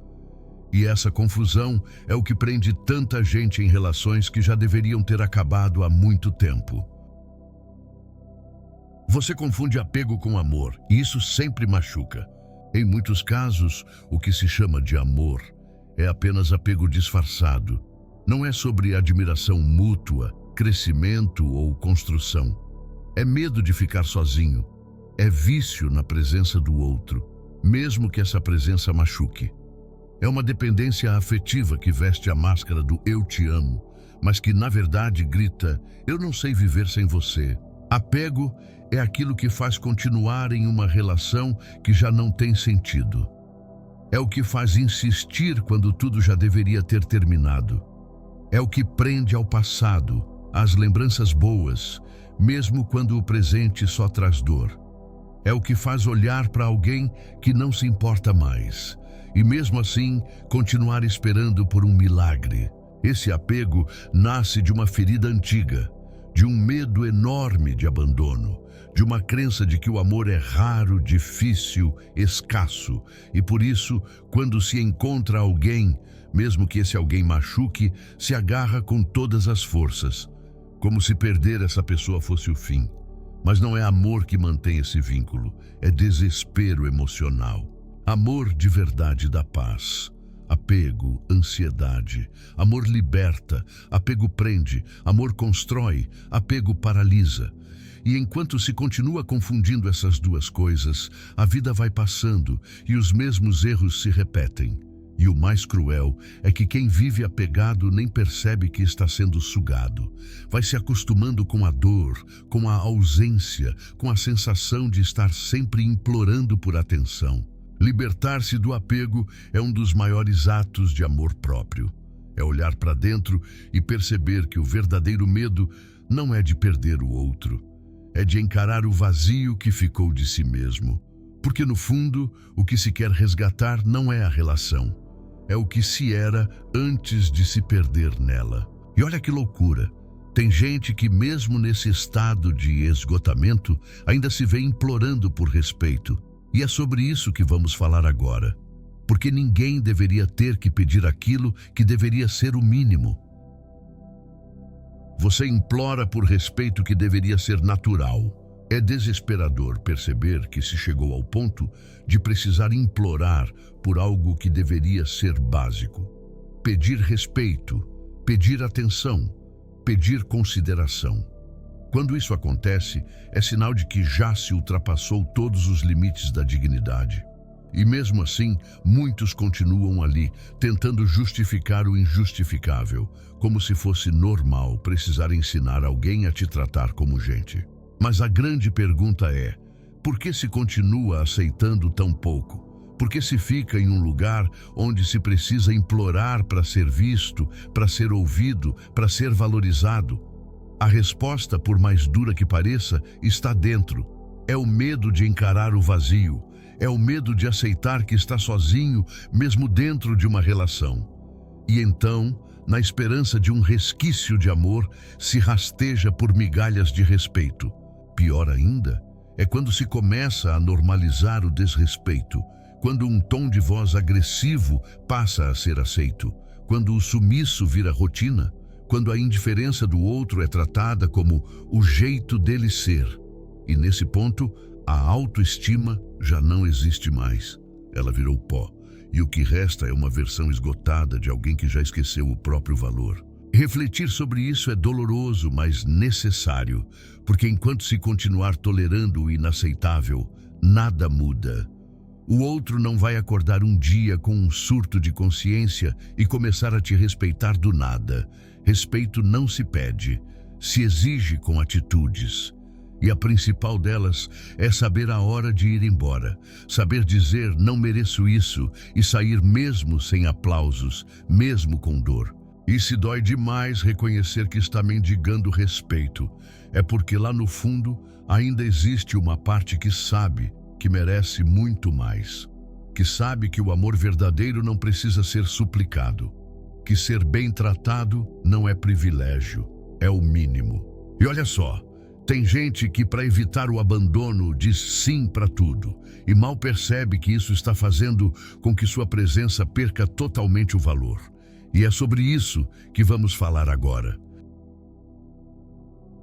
E essa confusão é o que prende tanta gente em relações que já deveriam ter acabado há muito tempo. Você confunde apego com amor, e isso sempre machuca. Em muitos casos, o que se chama de amor é apenas apego disfarçado. Não é sobre admiração mútua, crescimento ou construção. É medo de ficar sozinho. É vício na presença do outro, mesmo que essa presença machuque. É uma dependência afetiva que veste a máscara do eu te amo, mas que na verdade grita: eu não sei viver sem você. Apego é aquilo que faz continuar em uma relação que já não tem sentido. É o que faz insistir quando tudo já deveria ter terminado. É o que prende ao passado, às lembranças boas, mesmo quando o presente só traz dor. É o que faz olhar para alguém que não se importa mais, e mesmo assim continuar esperando por um milagre. Esse apego nasce de uma ferida antiga, de um medo enorme de abandono, de uma crença de que o amor é raro, difícil, escasso, e por isso, quando se encontra alguém, mesmo que esse alguém machuque, se agarra com todas as forças, como se perder essa pessoa fosse o fim. Mas não é amor que mantém esse vínculo, é desespero emocional. Amor de verdade dá paz. Apego, ansiedade. Amor liberta, apego prende. Amor constrói, apego paralisa. E enquanto se continua confundindo essas duas coisas, a vida vai passando e os mesmos erros se repetem. E o mais cruel é que quem vive apegado nem percebe que está sendo sugado. Vai se acostumando com a dor, com a ausência, com a sensação de estar sempre implorando por atenção. Libertar-se do apego é um dos maiores atos de amor próprio. É olhar para dentro e perceber que o verdadeiro medo não é de perder o outro, é de encarar o vazio que ficou de si mesmo. Porque no fundo, o que se quer resgatar não é a relação, é o que se era antes de se perder nela. E olha que loucura, tem gente que mesmo nesse estado de esgotamento ainda se vê implorando por respeito. E é sobre isso que vamos falar agora, porque ninguém deveria ter que pedir aquilo que deveria ser o mínimo. Você implora por respeito que deveria ser natural. É desesperador perceber que se chegou ao ponto de precisar implorar por algo que deveria ser básico. Pedir respeito, pedir atenção, pedir consideração. Quando isso acontece, é sinal de que já se ultrapassou todos os limites da dignidade. E mesmo assim, muitos continuam ali, tentando justificar o injustificável, como se fosse normal precisar ensinar alguém a te tratar como gente. Mas a grande pergunta é: por que se continua aceitando tão pouco? Por que se fica em um lugar onde se precisa implorar para ser visto, para ser ouvido, para ser valorizado? A resposta, por mais dura que pareça, está dentro. É o medo de encarar o vazio. É o medo de aceitar que está sozinho, mesmo dentro de uma relação. E então, na esperança de um resquício de amor, se rasteja por migalhas de respeito. Pior ainda, é quando se começa a normalizar o desrespeito, quando um tom de voz agressivo passa a ser aceito, quando o sumiço vira rotina, quando a indiferença do outro é tratada como o jeito dele ser. E nesse ponto, a autoestima já não existe mais. Ela virou pó, e o que resta é uma versão esgotada de alguém que já esqueceu o próprio valor. Refletir sobre isso é doloroso, mas necessário, porque enquanto se continuar tolerando o inaceitável, nada muda. O outro não vai acordar um dia com um surto de consciência e começar a te respeitar do nada. Respeito não se pede, se exige com atitudes. E a principal delas é saber a hora de ir embora, saber dizer não mereço isso e sair mesmo sem aplausos, mesmo com dor. E se dói demais reconhecer que está mendigando respeito, é porque lá no fundo ainda existe uma parte que sabe que merece muito mais, que sabe que o amor verdadeiro não precisa ser suplicado, que ser bem tratado não é privilégio, é o mínimo. E olha só, tem gente que para evitar o abandono diz sim para tudo e mal percebe que isso está fazendo com que sua presença perca totalmente o valor. E é sobre isso que vamos falar agora.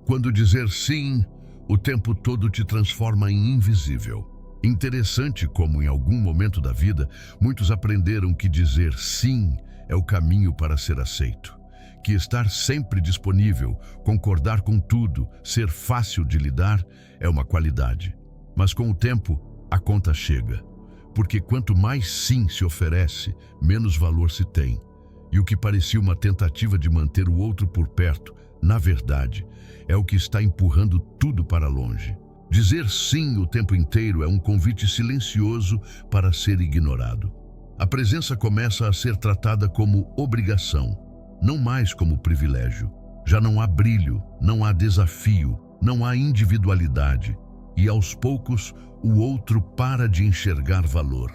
Quando dizer sim, o tempo todo te transforma em invisível. Interessante como em algum momento da vida, muitos aprenderam que dizer sim é o caminho para ser aceito. Que estar sempre disponível, concordar com tudo, ser fácil de lidar é uma qualidade. Mas com o tempo, a conta chega. Porque quanto mais sim se oferece, menos valor se tem. E o que parecia uma tentativa de manter o outro por perto, na verdade, é o que está empurrando tudo para longe. Dizer sim o tempo inteiro é um convite silencioso para ser ignorado. A presença começa a ser tratada como obrigação, não mais como privilégio. Já não há brilho, não há desafio, não há individualidade. E aos poucos, o outro para de enxergar valor.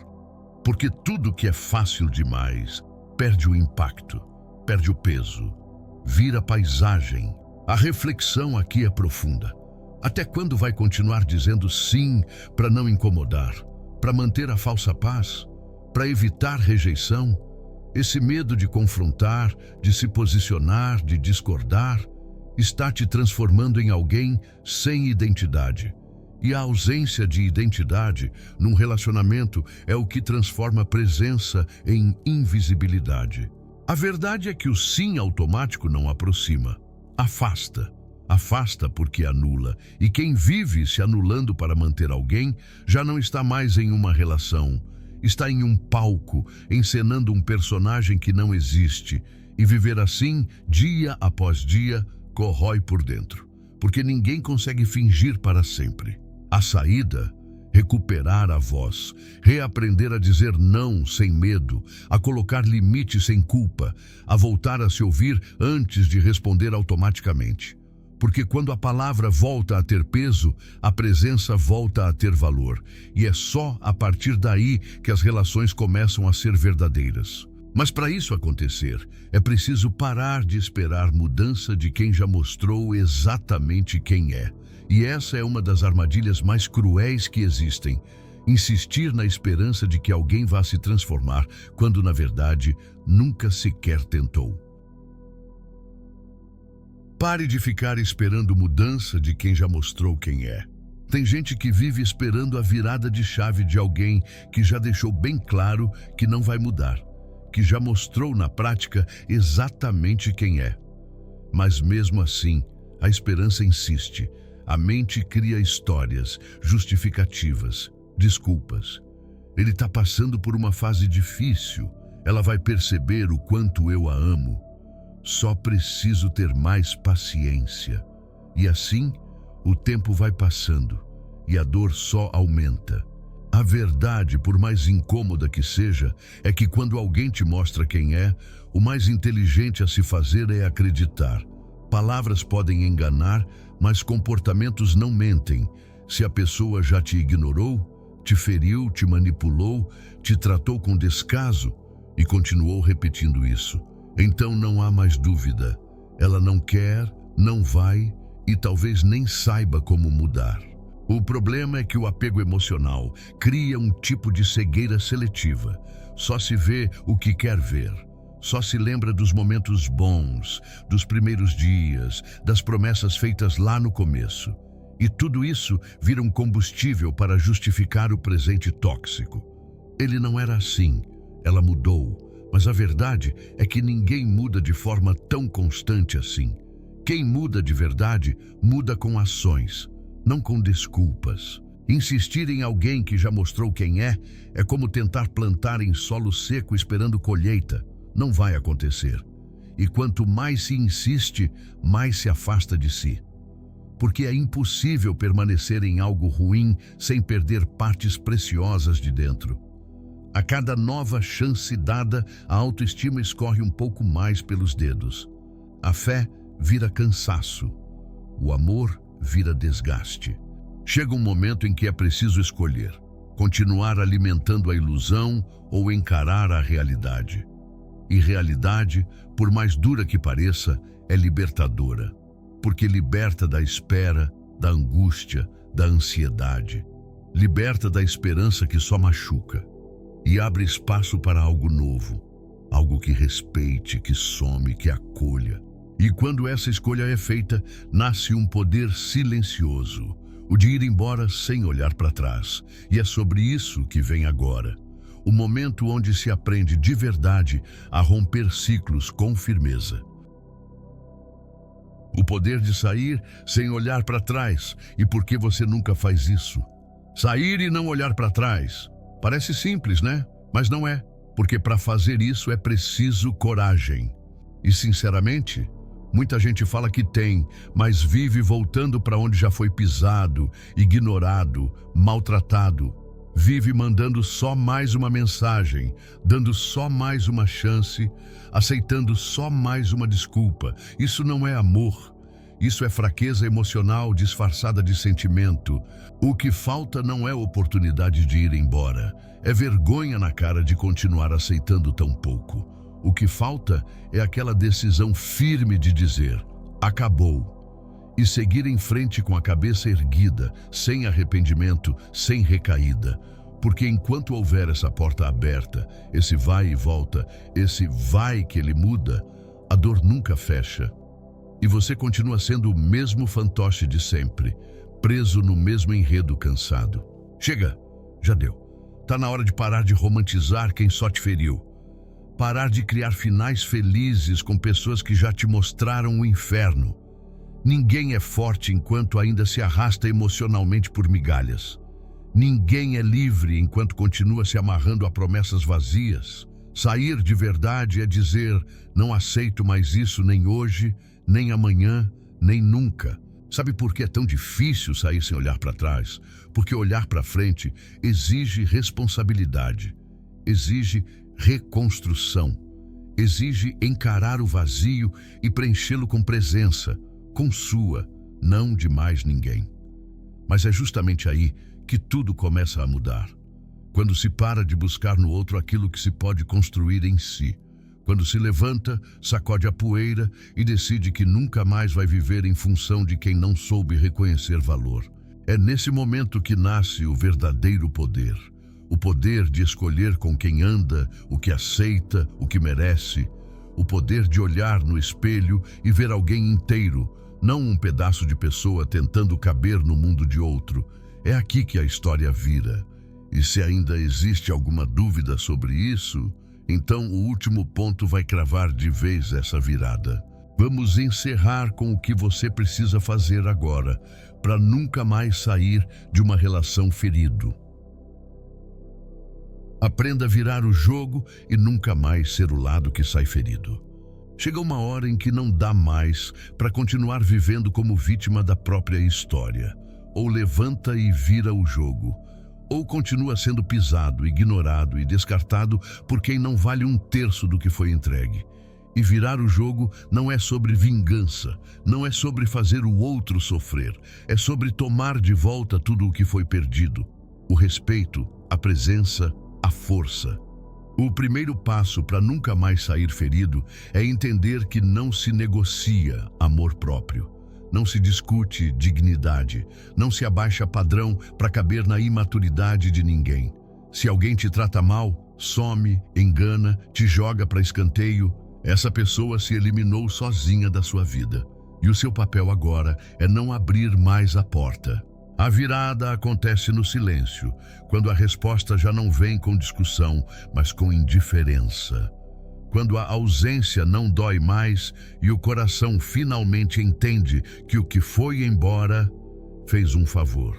Porque tudo que é fácil demais perde o impacto, perde o peso, vira paisagem. A reflexão aqui é profunda. Até quando vai continuar dizendo sim para não incomodar, para manter a falsa paz, para evitar rejeição? Esse medo de confrontar, de se posicionar, de discordar, está te transformando em alguém sem identidade. E a ausência de identidade num relacionamento é o que transforma a presença em invisibilidade. A verdade é que o sim automático não aproxima, afasta. Afasta porque anula, e quem vive se anulando para manter alguém já não está mais em uma relação, está em um palco, encenando um personagem que não existe, e viver assim, dia após dia, corrói por dentro, porque ninguém consegue fingir para sempre. A saída, recuperar a voz, reaprender a dizer não sem medo, a colocar limites sem culpa, a voltar a se ouvir antes de responder automaticamente. Porque quando a palavra volta a ter peso, a presença volta a ter valor. E é só a partir daí que as relações começam a ser verdadeiras. Mas para isso acontecer, é preciso parar de esperar mudança de quem já mostrou exatamente quem é. E essa é uma das armadilhas mais cruéis que existem. Insistir na esperança de que alguém vá se transformar, quando na verdade nunca sequer tentou. Pare de ficar esperando mudança de quem já mostrou quem é. Tem gente que vive esperando a virada de chave de alguém que já deixou bem claro que não vai mudar, que já mostrou na prática exatamente quem é. Mas mesmo assim, a esperança insiste. A mente cria histórias, justificativas, desculpas. Ele está passando por uma fase difícil. Ela vai perceber o quanto eu a amo. Só preciso ter mais paciência. E assim, o tempo vai passando e a dor só aumenta. A verdade, por mais incômoda que seja, é que quando alguém te mostra quem é, o mais inteligente a se fazer é acreditar. Palavras podem enganar, mas comportamentos não mentem. Se a pessoa já te ignorou, te feriu, te manipulou, te tratou com descaso e continuou repetindo isso, então não há mais dúvida. Ela não quer, não vai e talvez nem saiba como mudar. O problema é que o apego emocional cria um tipo de cegueira seletiva. Só se vê o que quer ver. Só se lembra dos momentos bons, dos primeiros dias, das promessas feitas lá no começo. E tudo isso vira um combustível para justificar o presente tóxico. Ele não era assim, ela mudou, mas a verdade é que ninguém muda de forma tão constante assim. Quem muda de verdade, muda com ações, não com desculpas. Insistir em alguém que já mostrou quem é como tentar plantar em solo seco esperando colheita. Não vai acontecer. E quanto mais se insiste, mais se afasta de si. Porque é impossível permanecer em algo ruim sem perder partes preciosas de dentro. A cada nova chance dada, a autoestima escorre um pouco mais pelos dedos. A fé vira cansaço. O amor vira desgaste. Chega um momento em que é preciso escolher: continuar alimentando a ilusão ou encarar a realidade. E realidade, por mais dura que pareça, é libertadora, porque liberta da espera, da angústia, da ansiedade. Liberta da esperança que só machuca e abre espaço para algo novo, algo que respeite, que some, que acolha. E quando essa escolha é feita, nasce um poder silencioso, o de ir embora sem olhar para trás. E é sobre isso que vem agora. O momento onde se aprende de verdade a romper ciclos com firmeza. O poder de sair sem olhar para trás. E por que você nunca faz isso? Sair e não olhar para trás. Parece simples, né? Mas não é, porque para fazer isso é preciso coragem. E sinceramente, muita gente fala que tem, mas vive voltando para onde já foi pisado, ignorado, maltratado. Vive mandando só mais uma mensagem, dando só mais uma chance, aceitando só mais uma desculpa. Isso não é amor. Isso é fraqueza emocional disfarçada de sentimento. O que falta não é oportunidade de ir embora. É vergonha na cara de continuar aceitando tão pouco. O que falta é aquela decisão firme de dizer: acabou. E seguir em frente com a cabeça erguida, sem arrependimento, sem recaída. Porque enquanto houver essa porta aberta, esse vai e volta, esse vai que ele muda, a dor nunca fecha. E você continua sendo o mesmo fantoche de sempre, preso no mesmo enredo cansado. Chega, já deu. Tá na hora de parar de romantizar quem só te feriu. Parar de criar finais felizes com pessoas que já te mostraram o inferno. Ninguém é forte enquanto ainda se arrasta emocionalmente por migalhas. Ninguém é livre enquanto continua se amarrando a promessas vazias. Sair de verdade é dizer: não aceito mais isso nem hoje, nem amanhã, nem nunca. Sabe por que é tão difícil sair sem olhar para trás? Porque olhar para frente exige responsabilidade, exige reconstrução, exige encarar o vazio e preenchê-lo com presença, com sua, não de mais ninguém. Mas é justamente aí que tudo começa a mudar. Quando se para de buscar no outro aquilo que se pode construir em si. Quando se levanta, sacode a poeira e decide que nunca mais vai viver em função de quem não soube reconhecer valor. É nesse momento que nasce o verdadeiro poder. O poder de escolher com quem anda, o que aceita, o que merece. O poder de olhar no espelho e ver alguém inteiro, não um pedaço de pessoa tentando caber no mundo de outro. É aqui que a história vira. E se ainda existe alguma dúvida sobre isso, então o último ponto vai cravar de vez essa virada. Vamos encerrar com o que você precisa fazer agora, para nunca mais sair de uma relação ferido. Aprenda a virar o jogo e nunca mais ser o lado que sai ferido. Chega uma hora em que não dá mais para continuar vivendo como vítima da própria história. Ou levanta e vira o jogo, ou continua sendo pisado, ignorado e descartado por quem não vale um terço do que foi entregue. E virar o jogo não é sobre vingança, não é sobre fazer o outro sofrer, é sobre tomar de volta tudo o que foi perdido. O respeito, a presença, a força. O primeiro passo para nunca mais sair ferido é entender que não se negocia amor próprio. Não se discute dignidade, não se abaixa padrão para caber na imaturidade de ninguém. Se alguém te trata mal, some, engana, te joga para escanteio, essa pessoa se eliminou sozinha da sua vida. E o seu papel agora é não abrir mais a porta. A virada acontece no silêncio, quando a resposta já não vem com discussão, mas com indiferença. Quando a ausência não dói mais e o coração finalmente entende que o que foi embora fez um favor.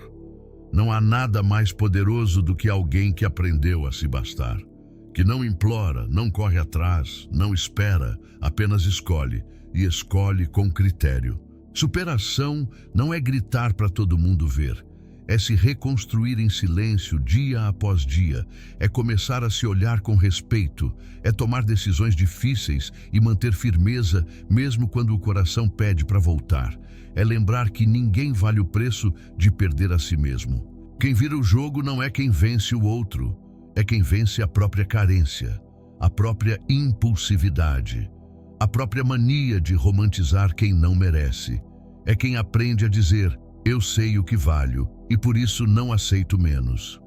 Não há nada mais poderoso do que alguém que aprendeu a se bastar, que não implora, não corre atrás, não espera, apenas escolhe, e escolhe com critério. Superação não é gritar para todo mundo ver, é se reconstruir em silêncio dia após dia, é começar a se olhar com respeito, é tomar decisões difíceis e manter firmeza mesmo quando o coração pede para voltar, é lembrar que ninguém vale o preço de perder a si mesmo. Quem vira o jogo não é quem vence o outro, é quem vence a própria carência, a própria impulsividade, a própria mania de romantizar quem não merece. É quem aprende a dizer, eu sei o que valho e por isso não aceito menos.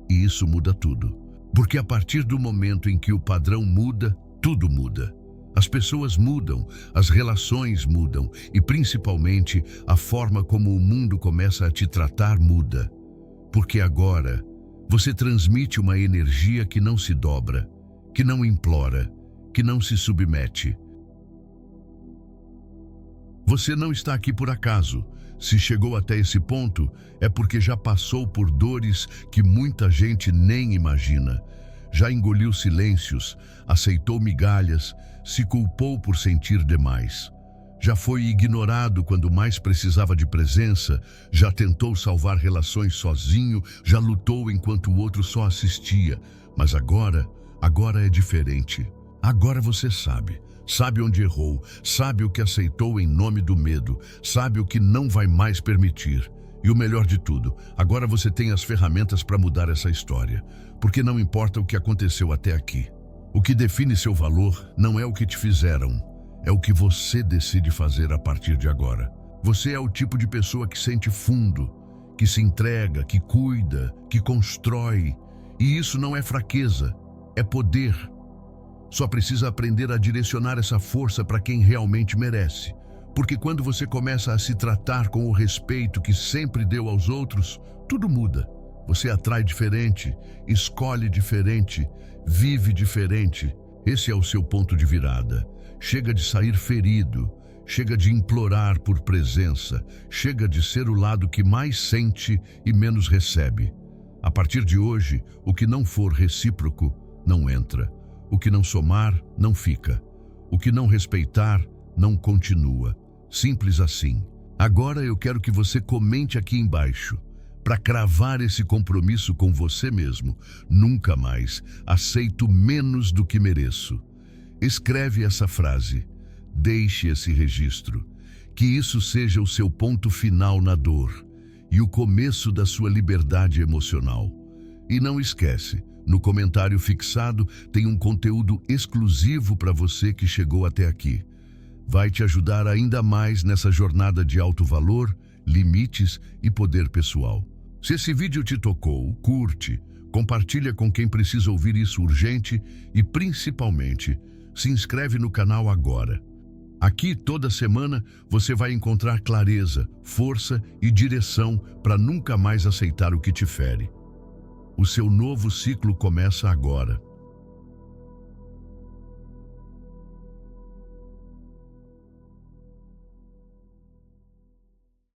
E isso muda tudo. Porque a partir do momento em que o padrão muda, tudo muda. As pessoas mudam, as relações mudam e principalmente a forma como o mundo começa a te tratar muda. Porque agora você transmite uma energia que não se dobra, que não implora, que não se submete. Você não está aqui por acaso. Se chegou até esse ponto, é porque já passou por dores que muita gente nem imagina. Já engoliu silêncios, aceitou migalhas, se culpou por sentir demais. Já foi ignorado quando mais precisava de presença, já tentou salvar relações sozinho, já lutou enquanto o outro só assistia. Mas agora é diferente. Agora você sabe. Sabe onde errou, sabe o que aceitou em nome do medo, sabe o que não vai mais permitir. E o melhor de tudo, agora você tem as ferramentas para mudar essa história, porque não importa o que aconteceu até aqui. O que define seu valor não é o que te fizeram, é o que você decide fazer a partir de agora. Você é o tipo de pessoa que sente fundo, que se entrega, que cuida, que constrói. E isso não é fraqueza, é poder. Só precisa aprender a direcionar essa força para quem realmente merece. Porque quando você começa a se tratar com o respeito que sempre deu aos outros, tudo muda. Você atrai diferente, escolhe diferente, vive diferente. Esse é o seu ponto de virada. Chega de sair ferido, chega de implorar por presença, chega de ser o lado que mais sente e menos recebe. A partir de hoje, o que não for recíproco, não entra. O que não somar, não fica. O que não respeitar, não continua. Simples assim. Agora eu quero que você comente aqui embaixo, para cravar esse compromisso com você mesmo. Nunca mais aceito menos do que mereço. Escreve essa frase. Deixe esse registro. Que isso seja o seu ponto final na dor e o começo da sua liberdade emocional. E não esquece, no comentário fixado tem um conteúdo exclusivo para você que chegou até aqui. Vai te ajudar ainda mais nessa jornada de alto valor, limites e poder pessoal. Se esse vídeo te tocou, curte, compartilha com quem precisa ouvir isso urgente e, principalmente, se inscreve no canal agora. Aqui, toda semana, você vai encontrar clareza, força e direção para nunca mais aceitar o que te fere. O seu novo ciclo começa agora.